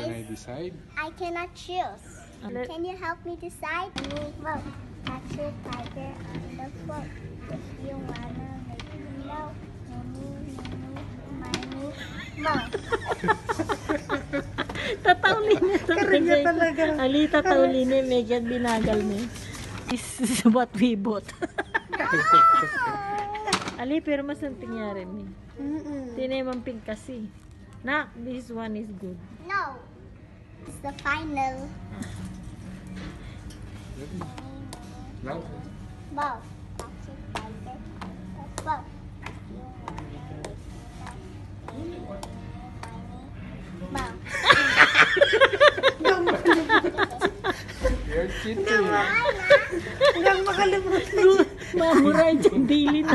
Can I decide? I cannot choose. Can you help me decide? Vote. Catcher, tiger on the floor. If you wanna make me know, mo. Tatawlin niya ito. Karinya talaga. Ali, tatawlin niya. Medyo binagal niya. Is what we bought. Ali, pero mas ang tingyari mi. Tinemamping kasi. Nak, this one is good. No. It's the final. No? Bow. Catcher, tiger on the floor. Mo. You're cheating. Hanggang makalimutan. Mamuray dyan, daily na.